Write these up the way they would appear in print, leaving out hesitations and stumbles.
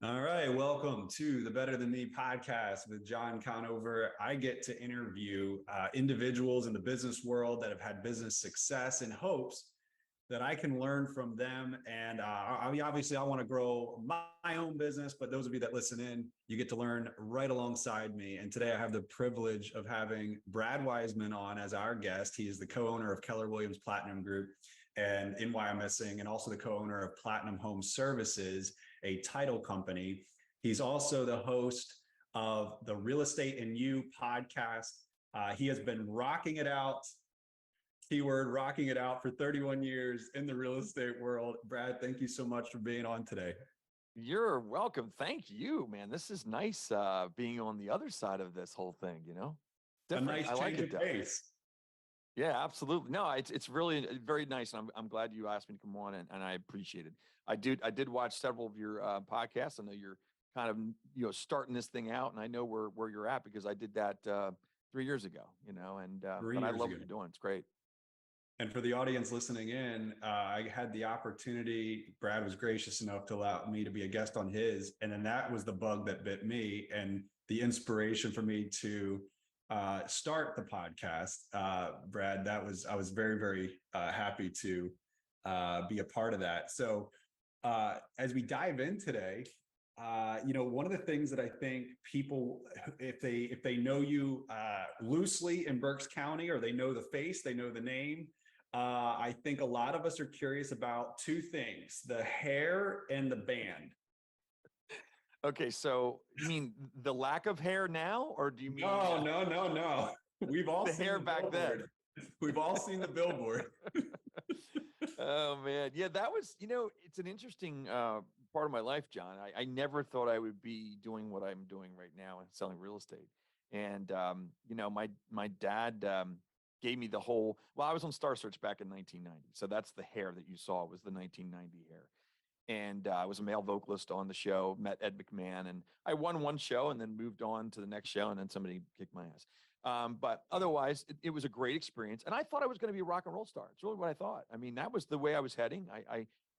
All right, welcome to the Better Than Me podcast with John Conover. I get to interview individuals in the business world that have had business success in hopes that I can learn from them. And obviously, I want to grow my own business, but those of you that listen in, you get to learn right alongside me. And today I have the privilege of having Brad Weisman on as our guest. He is the co-owner of Keller Williams Platinum Group and in Wyomissing, and also the co-owner of Platinum Home Services, a title company. He's also the host of the Real Estate and You podcast. He has been rocking it out, keyword rocking it out, for 31 years in the real estate world. Brad, thank you so much for being on today. You're welcome. Thank you, man. This is nice being on the other side of this whole thing, A Different. nice I like change it of though. pace. Yeah, absolutely. No, it's really very nice. And I'm glad you asked me to come on and I appreciate it. I did watch several of your podcasts. I know you're kind of, starting this thing out, and I know where you're at because I did that 3 years ago, three but I years love ago. what you're doing. It's great. And for the audience listening in, I had the opportunity. Brad was gracious enough to allow me to be a guest on his. And then that was the bug that bit me and the inspiration for me to start the podcast. Brad, I was very, very happy to be a part of that. So as we dive in today, one of the things that I think people, if they know you loosely in Berks County, or they know the face, they know the name, I think a lot of us are curious about two things: the hair and the band. Okay, so you mean the lack of hair now, or do you mean No, no, no, no. We've all the seen hair the back then? billboard. We've all seen the billboard. Oh man, yeah, that was, it's an interesting part of my life, John. I never thought I would be doing what I'm doing right now and selling real estate. And my dad gave me the whole. Well, I was on Star Search back in 1990, so that's the hair that you saw was the 1990 hair. And I was a male vocalist on the show. Met Ed McMahon, and I won one show, and then moved on to the next show, and then somebody kicked my ass. But otherwise, it was a great experience. And I thought I was going to be a rock and roll star. It's really what I thought. I mean, that was the way I was heading.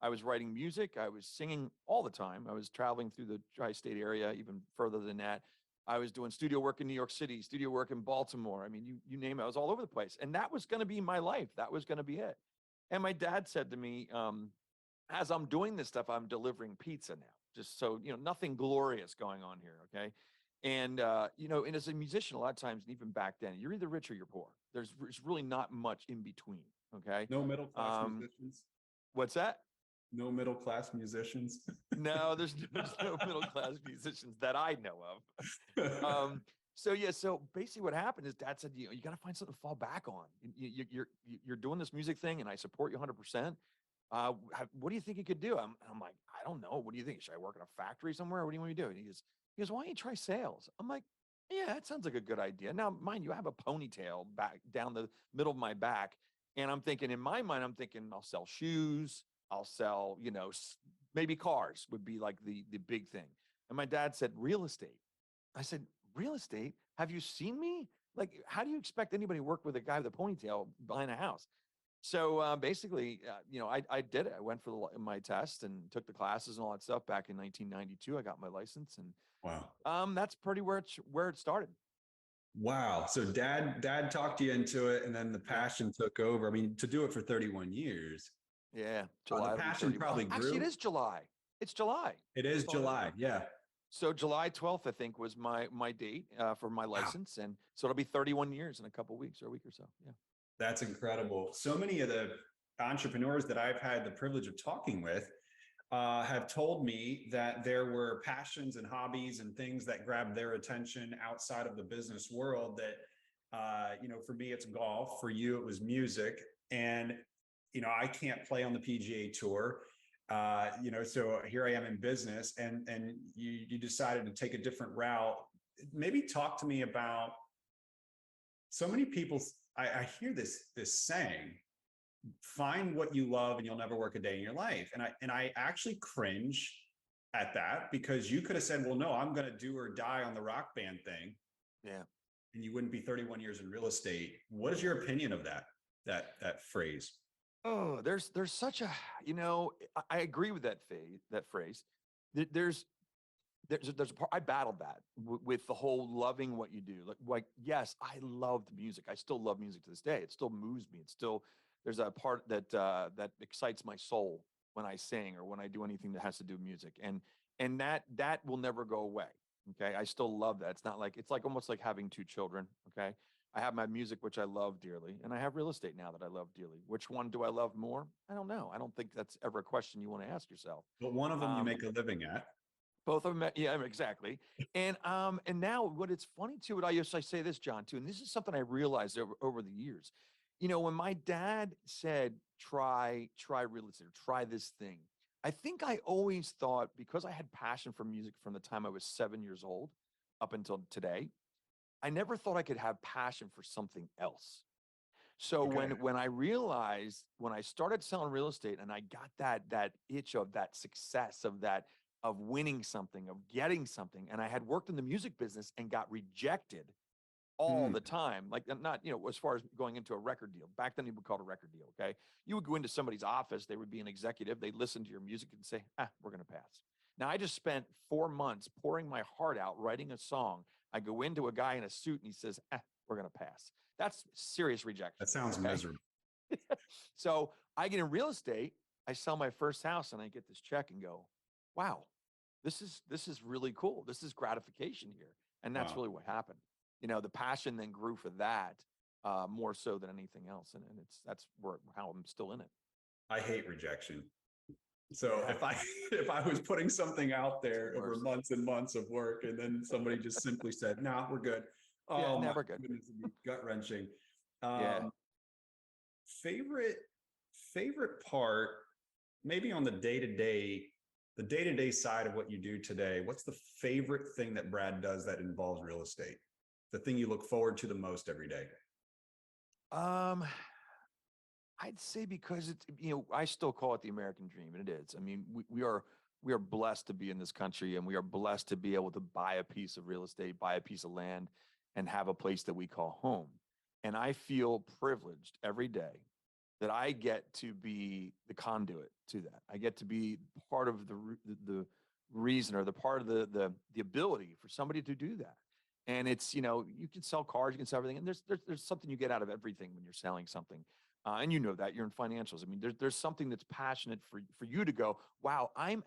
I was writing music. I was singing all the time. I was traveling through the tri-state area, even further than that. I was doing studio work in New York City, studio work in Baltimore. I mean, you name it. I was all over the place. And that was going to be my life. That was going to be it. And my dad said to me, as I'm doing this stuff, I'm delivering pizza now. Just so, nothing glorious going on here. Okay. And and as a musician, a lot of times, and even back then, you're either rich or you're poor. There's really not much in between. Okay. No middle class Um, musicians. what's that? No middle class musicians. No, there's no middle class musicians that I know of. So yeah, so basically what happened is Dad said, you got to find something to fall back on. You're doing this music thing, and I support you 100%. What do you think you could do? I'm like, I don't know. What do you think? Should I work in a factory somewhere? What do you want me to do? And he goes, why don't you try sales? I'm like, yeah, that sounds like a good idea. Now, mind you, I have a ponytail back down the middle of my back. And I'm thinking, in my mind, I'm thinking I'll sell shoes. I'll sell, maybe cars would be like the big thing. And my dad said, real estate. I said, real estate? Have you seen me? Like, how do you expect anybody to work with a guy with a ponytail behind a house? So basically, I did it. I went for my test and took the classes and all that stuff back in 1992. I got my license, and Wow. that's pretty where it started. Wow. So dad talked you into it, and then the Yeah, passion took over. I mean, to do it for 31 years, yeah. the July will be passion 30. probably Actually, it grew. is July. It's July. It is Just thought of it. July. Yeah. So July 12th, I think, was my date for my Wow. license, and so it'll be 31 years in a couple of weeks or a week or so. Yeah. That's incredible. So many of the entrepreneurs that I've had the privilege of talking with have told me that there were passions and hobbies and things that grabbed their attention outside of the business world. That, for me, it's golf. For you, it was music. And, I can't play on the PGA Tour. So here I am in business, and you decided to take a different route. Maybe talk to me about, so many people. I hear this saying, find what you love and you'll never work a day in your life. And I actually cringe at that, because you could have said, well, no, I'm going to do or die on the rock band thing, Yeah. and you wouldn't be 31 years in real estate. What is your opinion of that phrase? Oh, there's such a, I agree with that phrase. There's there's a part I battled that with the whole loving what you do. Yes, I loved music. I still love music to this day. It still moves me. It's still there's a part that that excites my soul when I sing or when I do anything that has to do with music, and that will never go away. Okay, I still love that. It's not like it's like almost like having two children. Okay, I have my music, which I love dearly, and I have real estate now that I love dearly. Which one do I love more? I don't know. I don't think that's ever a question you want to ask yourself. But one of them you Um, make a living at. both of them, yeah, exactly. And now what it's funny too, what I say this, John, too, and this is something I realized over the years. You know, when my dad said, try real estate, or try this thing, I think I always thought because I had passion for music from the time I was 7 years old up until today, I never thought I could have passion for something else. So Okay. when I realized when I started selling real estate and I got that itch of that success of winning something, of getting something, and I had worked in the music business and got rejected all Mm, the time, like not, as far as going into a record deal. Back then, you would call it a record deal. Okay. You would go into somebody's office, they would be an executive, they'd listen to your music and say, we're going to pass. Now, I just spent 4 months pouring my heart out, writing a song. I go into a guy in a suit and he says, we're going to pass. That's serious rejection. that sounds Okay. miserable. So I get in real estate, I sell my first house and I get this check and go, wow, this is really cool. This is gratification here. And that's Wow. really what happened. The passion then grew for that more so than anything else. And that's how I'm still in it. I hate rejection. So Yeah, if I was putting something out it's the there over worst. months and months of work, and then somebody just simply said, "No, we're good." Yeah, Oh my never good. goodness, it'd be gut wrenching. Yeah. Um, favorite favorite part, maybe on the day to day side of what you do today. What's the favorite thing that Brad does that involves real estate? The thing you look forward to the most every day. Um, I'd say because I still call it the American dream, and it is. I mean, we are blessed to be in this country, and we are blessed to be able to buy a piece of real estate, buy a piece of land, and have a place that we call home. And I feel privileged every day that I get to be the conduit to that. I get to be part of the reason or the part of the ability for somebody to do that. And it's you can sell cars, you can sell everything, and there's something you get out of everything when you're selling something. And you know that you're in financials. I mean, there's something that's passionate for you to go, wow, I'm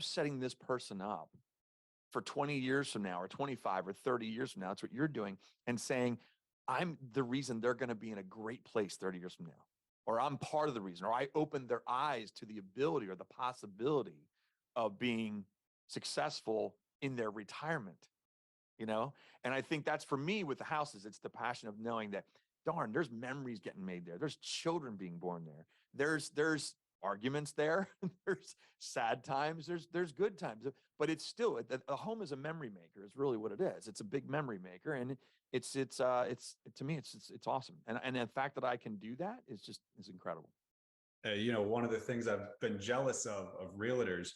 setting this person up for 20 years from now or 25 or 30 years from now. That's what you're doing, and saying, I'm the reason they're going to be in a great place 30 years from now, or I'm part of the reason, or I opened their eyes to the ability or the possibility of being successful in their retirement, you know? And I think that's for me with the houses, it's the passion of knowing that, darn, there's memories getting made there. There's children being born there. There's arguments there. There's sad times. There's good times, but it's still a home is a memory maker is really what it is. It's a big memory maker. And it's to me, it's awesome. And the fact that I can do that is incredible. One of the things I've been jealous of realtors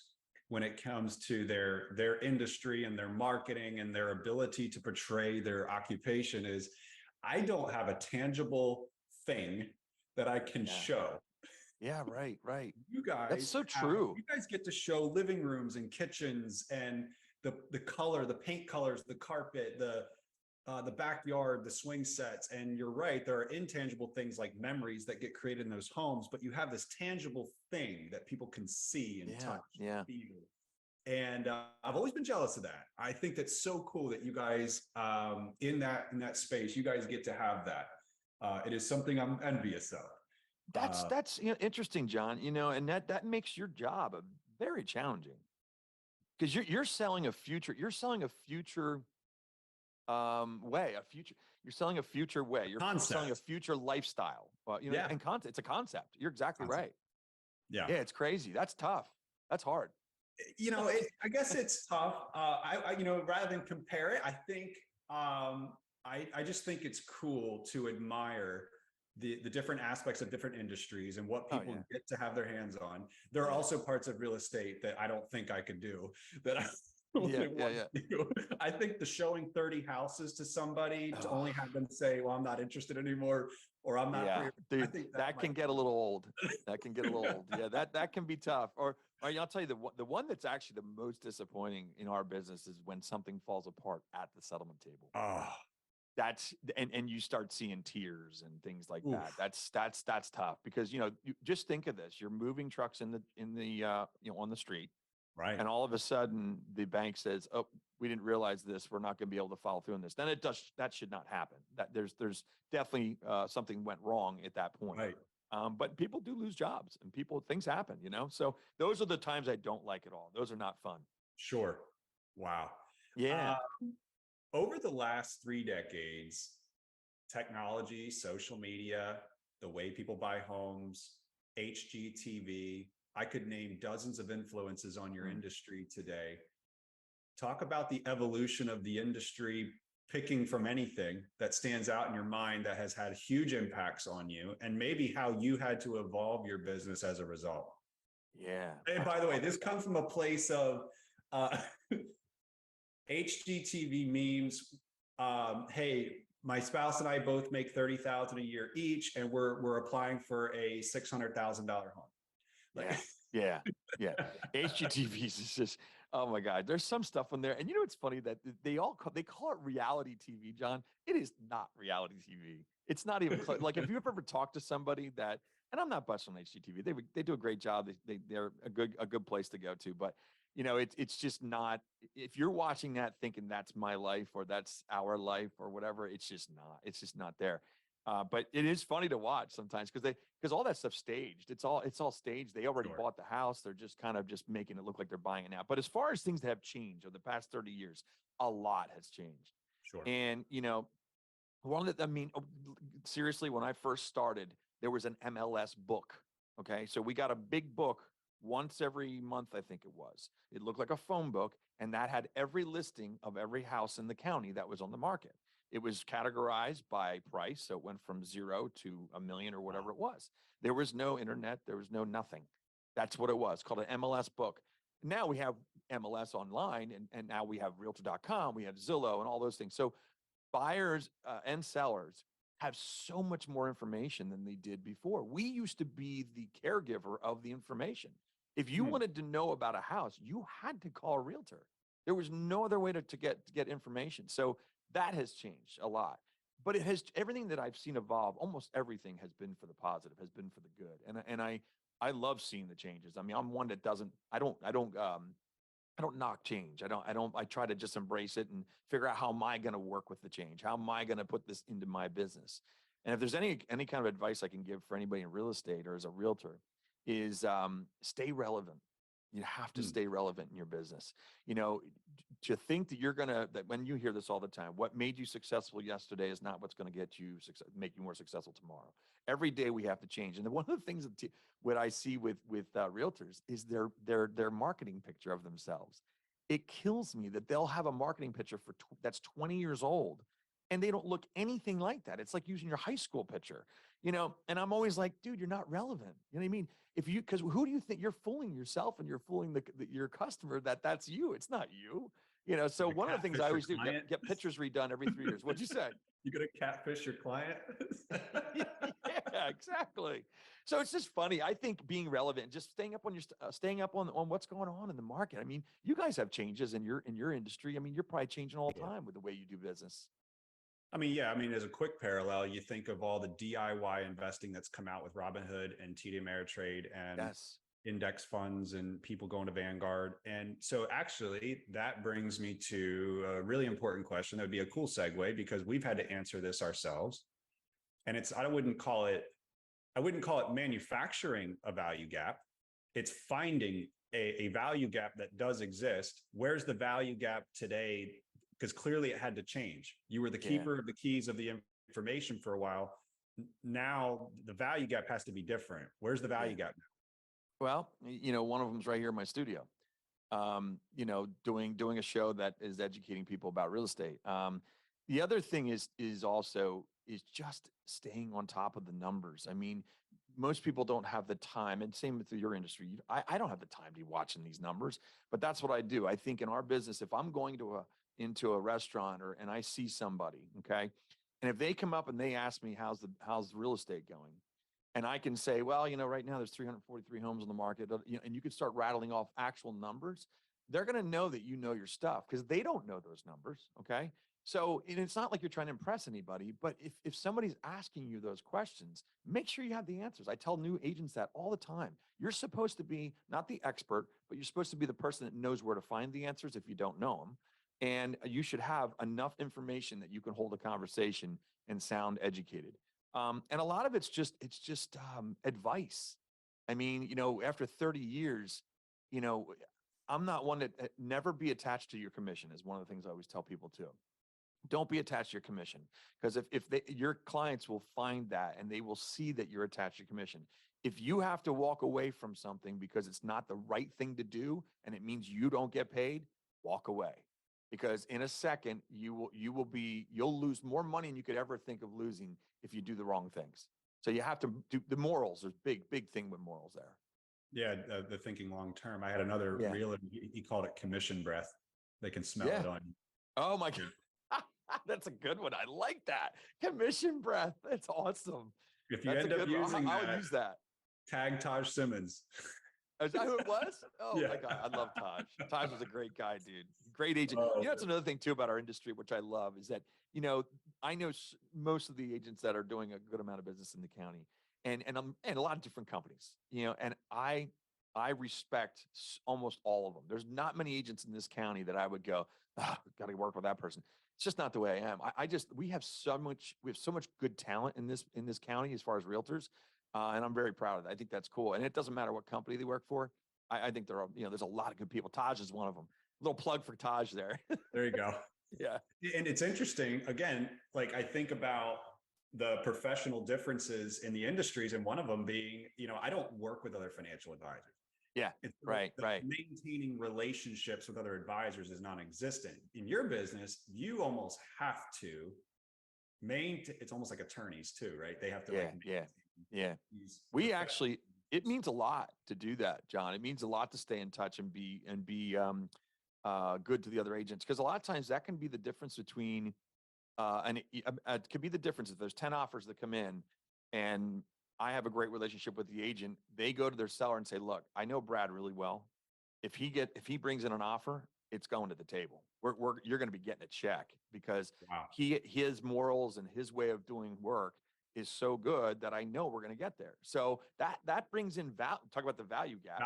when it comes to their industry and their marketing and their ability to portray their occupation is I don't have a tangible thing that I can Yeah. show. Yeah. Right. You That's guys so true. you guys get to show living rooms and kitchens and the color, the paint colors, the carpet, the backyard, the swing sets. And you're right, there are intangible things like memories that get created in those homes, but you have this tangible thing that people can see and touch, Yeah. feel. And I've always been jealous of that. I think that's so cool that you guys in that space, you guys get to have that. It is something I'm envious of. That's interesting, John. And that makes your job very challenging because you're selling a future. You're selling a future way, a future. You're selling a future way. You're selling a Concept. future lifestyle. Yeah. And concept. It's a concept. You're exactly Concept. right. Yeah. Yeah, it's crazy. That's tough. That's hard. I guess it's tough. Rather than compare it, I think I just think it's cool to admire the different aspects of different industries and what Oh people yeah. get to have their hands on. There are Yeah. also parts of real estate that I don't think I could do that Yeah, they yeah, want yeah. you. I think the showing 30 houses to somebody to Oh, only have them say, well, I'm not interested anymore, or I'm not for yeah, your, I dude, think that that might can get a little old. That can get a little old. Yeah, that can be tough. Or I'll tell you the one that's actually the most disappointing in our business is when something falls apart at the settlement table. oh, That's and you start seeing tears and things like that. oof, That's tough because you just think of this: you're moving trucks in the on the street, right. and all of a sudden the bank says, "Oh, we didn't realize this. We're not going to be able to follow through on this." Then that should not happen. That there's definitely something went wrong at that point. Right. But people do lose jobs, and things happen. So those are the times I don't like at all. Those are not fun. Sure. Wow. Yeah. Uh, over the last 3 decades, technology, social media, the way people buy homes, HGTV, I could name dozens of influences on your Mm. industry today. Talk about the evolution of the industry, picking from anything that stands out in your mind that has had huge impacts on you, and maybe how you had to evolve your business as a result. Yeah. And by the way, this comes from a place of uh, HGTV memes. Hey, my spouse and I both make 30,000 a year each, and we're applying for a $600,000 home. Like, Yeah, yeah, yeah. HGTVs is just, oh my God. There's some stuff on there, and it's funny that they call it reality TV, John. It is not reality TV. It's not even like if you've ever talked to somebody that, and I'm not busting on HGTV. They do a great job. They're a good place to go to, but it's just not. If you're watching that thinking that's my life or that's our life or whatever, it's just not. It's just not there. But it is funny to watch sometimes because all that stuff's staged. It's all staged. They already sure, bought the house. They're just kind of just making it look like they're buying it now. But as far as things that have changed over the past 30 years, a lot has changed. sure. And seriously, when I first started, there was an MLS book. Okay, so we got a big book once every month, I think it was. It looked like a phone book, and that had every listing of every house in the county that was on the market. It was categorized by price, so it went from 0 to a million or whatever Wow. it was. There was no internet, there was no nothing. That's what it was, called an MLS book. Now we have MLS online, and now we have Realtor.com, we have Zillow, and all those things. So buyers and sellers have so much more information than they did before. We used to be the caregiver of the information. If you Hmm. wanted to know about a house, you had to call a realtor. There was no other way to get information. So that has changed a lot. But it has everything that I've seen evolve. Almost everything has been for the positive, has been for the good, and I love seeing the changes. I mean, I'm one that doesn't. I don't knock change. I try to just embrace it and figure out how am I going to work with the change? How am I going to put this into my business? And if there's any kind of advice I can give for anybody in real estate or as a realtor is stay relevant. You have to Hmm. stay relevant in your business. To think that that when you hear this all the time, what made you successful yesterday is not what's going to make you more successful tomorrow. Every day we have to change. And one of the things what I see with realtors is their marketing picture of themselves. It kills me that they'll have a marketing picture that's 20 years old, and they don't look anything like that. It's like using your high school picture, And I'm always like, dude, you're not relevant. You know what I mean? Because who do you think you're fooling yourself and you're fooling your customer that's you? It's not you. So You gonna one of the things I catfish your always do client? get pictures redone every 3 years. What'd you say? You gonna catfish your client? Yeah, exactly. So it's just funny. I think being relevant, just staying up on what's going on in the market. I mean, you guys have changes in your industry. I mean, you're probably changing all the Yeah. time with the way you do business. I mean, yeah, I mean, as a quick parallel, you think of all the DIY investing that's come out with Robinhood and TD Ameritrade and Yes. index funds and people going to Vanguard. And so actually that brings me to a really important question. That would be a cool segue because we've had to answer this ourselves. And I wouldn't call it manufacturing a value gap. It's finding a value gap that does exist. Where's the value gap today? Because clearly it had to change. You were the Yeah. keeper of the keys of the information for a while. Now the value gap has to be different. Where's the Yeah. value gap now? Well, one of them's right here in my studio. Doing a show that is educating people about real estate. The other thing is just staying on top of the numbers. I mean, most people don't have the time, and same with your industry. I don't have the time to be watching these numbers, but that's what I do. I think in our business, if I'm going to into a restaurant and I see somebody, okay, and if they come up and they ask me how's the real estate going, and I can say, well, right now there's 343 homes on the market, and you can start rattling off actual numbers. They're going to know that you know your stuff because they don't know those numbers. Okay. So and it's not like you're trying to impress anybody, but if somebody's asking you those questions, make sure you have the answers. I tell new agents that all the time. You're supposed to be not the expert, but you're supposed to be the person that knows where to find the answers if you don't know them. And you should have enough information that you can hold a conversation and sound educated. And a lot of it's just advice. I mean, after 30 years, you know, I'm not one to never be attached to your commission is one of the things I always tell people too. Don't be attached to your commission because your clients will find that and they will see that you're attached to your commission. If you have to walk away from something because it's not the right thing to do and it means you don't get paid, walk away. Because in a second you'll lose more money than you could ever think of losing if you do the wrong things. So you have to do the morals. There's big thing with morals there. Yeah, the thinking long term. I had another Yeah. realtor. He called it commission breath. They can smell Yeah. it on you. Oh my God. That's a good one. I like that. Commission breath. That's awesome. If you That's end a up good one. using I'll that, use that. tag Taj Simmons. Is that who it was? Oh Yeah. my God. I love Taj. Taj was a great guy, dude. Great agent. Oh, That's another thing too about our industry, which I love is that, I know most of the agents that are doing a good amount of business in the county and a lot of different companies, and I respect almost all of them. There's not many agents in this county that I would go, got to work with that person. It's just not the way I am. We have so much good talent in this county as far as realtors. And I'm very proud of that. I think that's cool. And it doesn't matter what company they work for. I think there's a lot of good people. Taj is one of them. Little plug for Taj there. there you go. Yeah. And it's interesting, again, like I think about the professional differences in the industries, and one of them being, I don't work with other financial advisors. Yeah. Right. Maintaining relationships with other advisors is non-existent. In your business, you almost have to it's almost like attorneys too, right? They have to Yeah. We actually, it means a lot to do that, John. It means a lot to stay in touch and be good to the other agents. Because a lot of times that can be the difference between, it could be the difference if there's 10 offers that come in and I have a great relationship with the agent, they go to their seller and say, look, I know Brad really well. If he brings in an offer, it's going to the table. You're going to be getting a check because his morals and his way of doing work is so good that I know we're going to get there. So that brings in value. Talk about the value gap.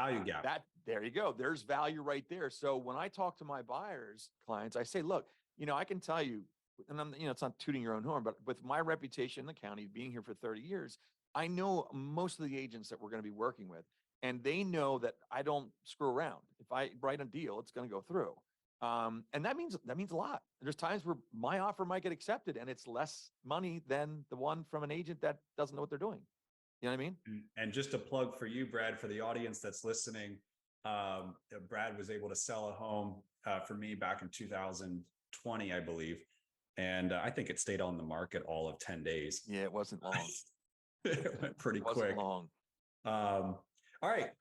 There you go. There's value right there. So when I talk to my buyers clients, I say, look, I can tell you, and I'm, it's not tooting your own horn, but with my reputation in the county, being here for 30 years, I know most of the agents that we're going to be working with, and they know that I don't screw around. If I write a deal, it's going to go through. And that means a lot. There's times where my offer might get accepted and it's less money than the one from an agent that doesn't know what they're doing. You know what I mean? And just a plug for you, Brad, for the audience that's listening. Brad was able to sell a home for me back in 2020, I believe. And I think it stayed on the market all of 10 days. Yeah, it wasn't long. It went pretty quick. Wasn't long. All right,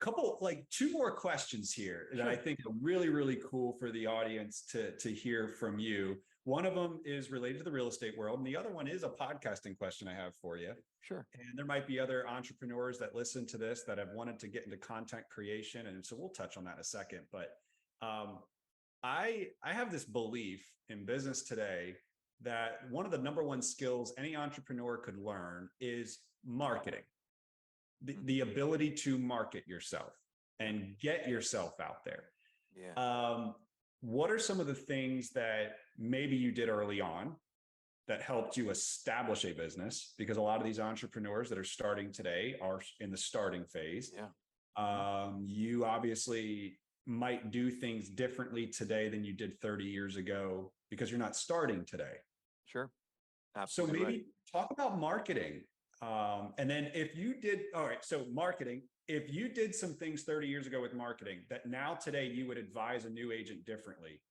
two more questions here that I think are really, really cool for the audience to hear from you. One of them is related to the real estate world, and the other one is a podcasting question I have for you. Sure. And there might be other entrepreneurs that listen to this that have wanted to get into content creation, and so we'll touch on that in a second. But I have this belief in business today that one of the number one skills any entrepreneur could learn is marketing. The ability to market yourself and get yourself out there. Yeah. What are some of the things that maybe you did early on that helped you establish a business? Because a lot of these entrepreneurs that are starting today are in the starting phase. Yeah. You obviously might do things differently today than you did 30 years ago because you're not starting today. Sure. Absolutely. So maybe talk about marketing. And then if you did, all right, so marketing, if you did some things 30 years ago with marketing that now today you would advise a new agent differently,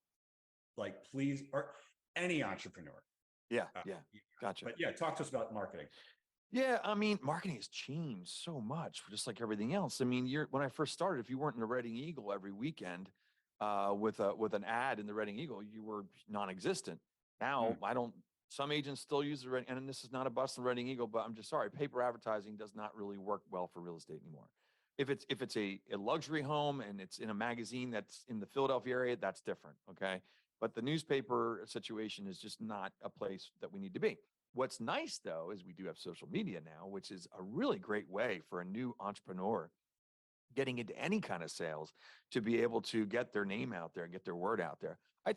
like please, or any entrepreneur. Yeah. Gotcha. But yeah, talk to us about marketing. Yeah, I mean, marketing has changed so much, just like everything else. I mean, when I first started, if you weren't in the Reading Eagle every weekend with an ad in the Reading Eagle, you were non-existent. Hmm. Now, I don't. Some agents still use the Reading, and this is not a bust on Reading Eagle, but I'm just sorry. Paper advertising does not really work well for real estate anymore. If it's a luxury home and it's in a magazine that's in the Philadelphia area, that's different. Okay, but the newspaper situation is just not a place that we need to be. What's nice though is we do have social media now, which is a really great way for a new entrepreneur getting into any kind of sales to be able to get their name out there and get their word out there. I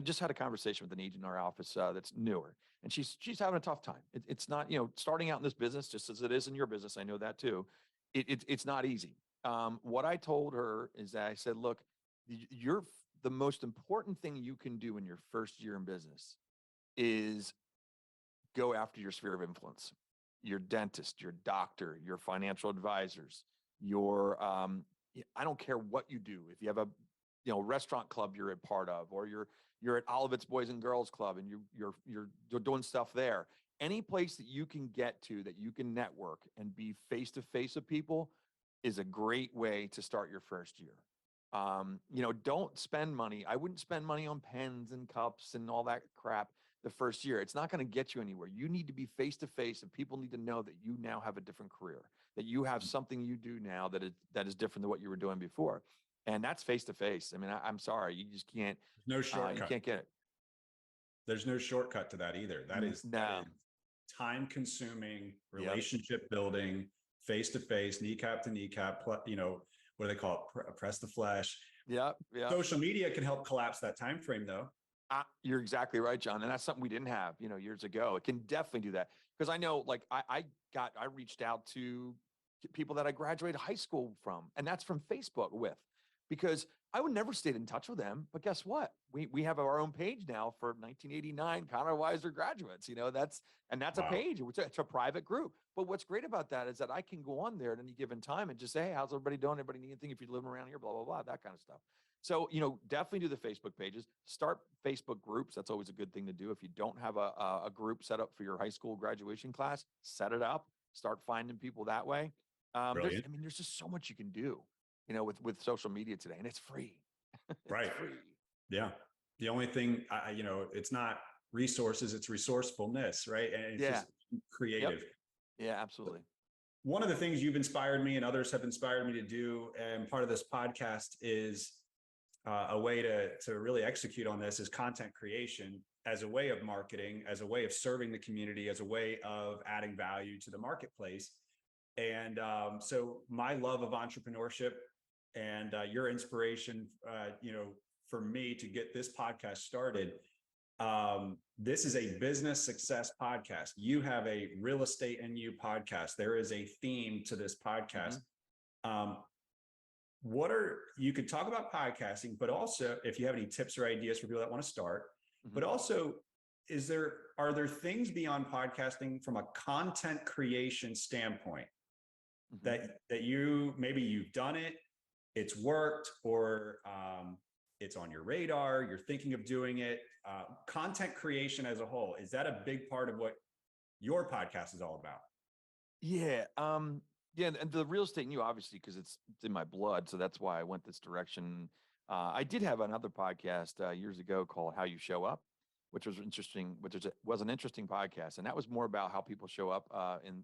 just had a conversation with an agent in our office that's newer, and she's having a tough time. It's not, starting out in this business, just as it is in your business. I know that too. It's not easy. What I told her is that I said, look, you're the most important thing you can do in your first year in business is go after your sphere of influence, your dentist, your doctor, your financial advisors, your I don't care what you do. If you have a restaurant club you're a part of, or you're at Olivet's Boys and Girls Club and you're doing stuff there. Any place that you can get to that you can network and be face to face with people is a great way to start your first year. Don't spend money. I wouldn't spend money on pens and cups and all that crap the first year. It's not going to get you anywhere. You need to be face to face, and people need to know that you now have a different career, that you have something you do now that is different than what you were doing before, and that's face to face. I mean, I'm sorry, you just can't. There's no You shortcut. can't get it. There's no shortcut to that either. That is No. time consuming, Yep. relationship building, face to face, kneecap to kneecap. What do they call it? Press the flesh. Yep. Yep. Social media can help collapse that time frame, though. You're exactly right, John. And that's something we didn't have, years ago. It can definitely do that. Because I know, like, I reached out to people that I graduated high school from, and that's from Facebook with, because I would never stayed in touch with them. But guess what? We have our own page now for 1989 Connor Weiser graduates. That's a Wow, page. It's a private group. But what's great about that is that I can go on there at any given time and just say, hey, how's everybody doing? Everybody need anything? If you're living around here, blah, blah, blah, that kind of stuff. So, definitely do the Facebook pages, start Facebook groups. That's always a good thing to do. If you don't have a group set up for your high school graduation class, set it up, start finding people that way. brilliant. There's just so much you can do, with social media today, and it's free. It's Right. free. Yeah. The only thing, it's not resources, it's resourcefulness, right? And it's Yeah. just Yep. creative. Yeah, absolutely. One of the things you've inspired me and others have inspired me to do, and part of this podcast is a way to really execute on this is content creation as a way of marketing, as a way of serving the community, as a way of adding value to the marketplace. And so my love of entrepreneurship and your inspiration, for me to get this podcast started. This is a business success podcast. You have a real estate and you podcast. There is a theme to this podcast. Um, you could talk about podcasting, but also if you have any tips or ideas for people that want to start, Mm-hmm. but also are there things beyond podcasting from a content creation standpoint Mm-hmm. that maybe you've done it, it's worked, or it's on your radar, you're thinking of doing it? Content creation as a whole, is that a big part of what your podcast is all about? Yeah. Yeah. And the real estate, obviously, because it's in my blood. So that's why I went this direction. I did have another podcast years ago called How You Show Up, which was interesting, was an interesting podcast. And that was more about how people show up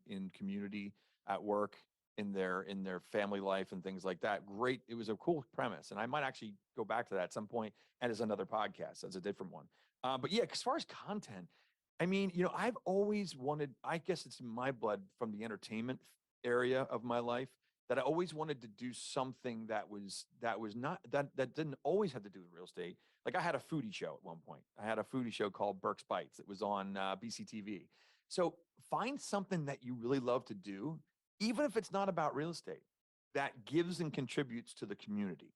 in community, at work, in their family life and things like that. Great. It was a cool premise. And I might actually go back to that at some point and as another podcast. That's a different one. But yeah, as far as content, I mean, I've always wanted, I guess it's in my blood from the entertainment area of my life, that I always wanted to do something that was not that didn't always have to do with real estate. Like I had a foodie show at one point. I had a foodie show called Burke's Bites. It was on BCTV. So find something that you really love to do, even if it's not about real estate, that gives and contributes to the community.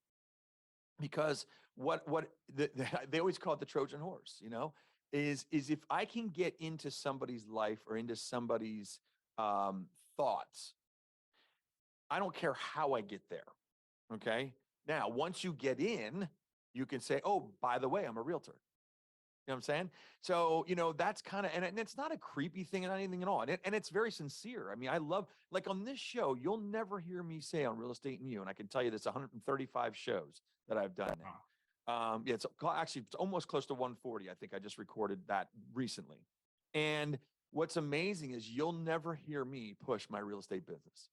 Because they always call it the Trojan horse, is if I can get into somebody's life or into somebody's thoughts, I don't care how I get there. Okay. Now, once you get in, you can say, oh, by the way, I'm a realtor. know what I'm saying? So, that's kind of, and it's not a creepy thing and anything at all. And it's very sincere. I mean, I love, like on this show, you'll never hear me say on Real Estate and You, and I can tell you this 135 shows that I've done now. Yeah, it's almost close to 140. I think I just recorded that recently. And what's amazing is you'll never hear me push my real estate business.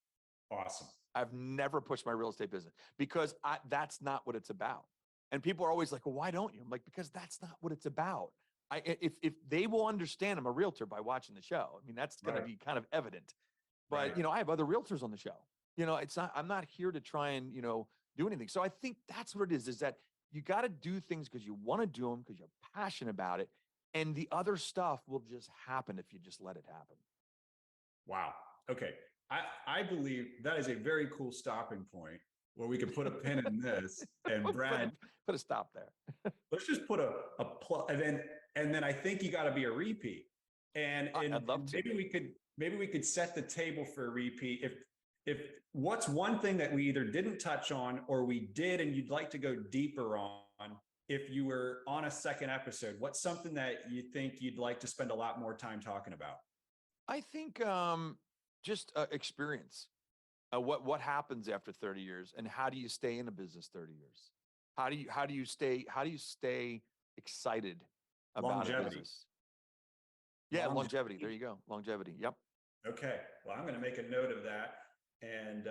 Awesome. I've never pushed my real estate business because that's not what it's about. And people are always like, well, why don't you? I'm like, because that's not what it's about. If they will understand I'm a realtor by watching the show, I mean, that's going to be kind of evident. But, I have other realtors on the show. I'm not here to try and, do anything. So I think that's what it is that you got to do things because you want to do them, because you're passionate about it. And the other stuff will just happen if you just let it happen. Wow. Okay. I believe that is a very cool stopping point where we can put a pin in this. And Brad, put a stop there. let's just put a plug, and then I think you got to be a repeat. And I'd love to. Maybe we could set the table for a repeat. If what's one thing that we either didn't touch on or we did and you'd like to go deeper on, if you were on a second episode, what's something that you think you'd like to spend a lot more time talking about? I think just experience. What happens after 30 years, and how do you stay in a business 30 years? How do you stay excited about a business? Yeah, longevity. There you go. Longevity. Yep. Okay. Well, I'm going to make a note of that. And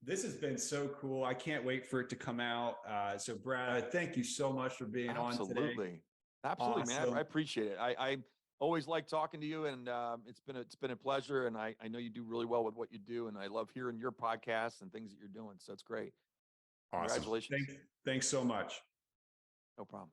this has been so cool. I can't wait for it to come out. So Brad, thank you so much for being on today. Absolutely, awesome. Man. I appreciate it. I always like talking to you, and it's been a pleasure. And I know you do really well with what you do, and I love hearing your podcasts and things that you're doing. So it's great. Awesome. Congratulations. Thanks so much. No problem.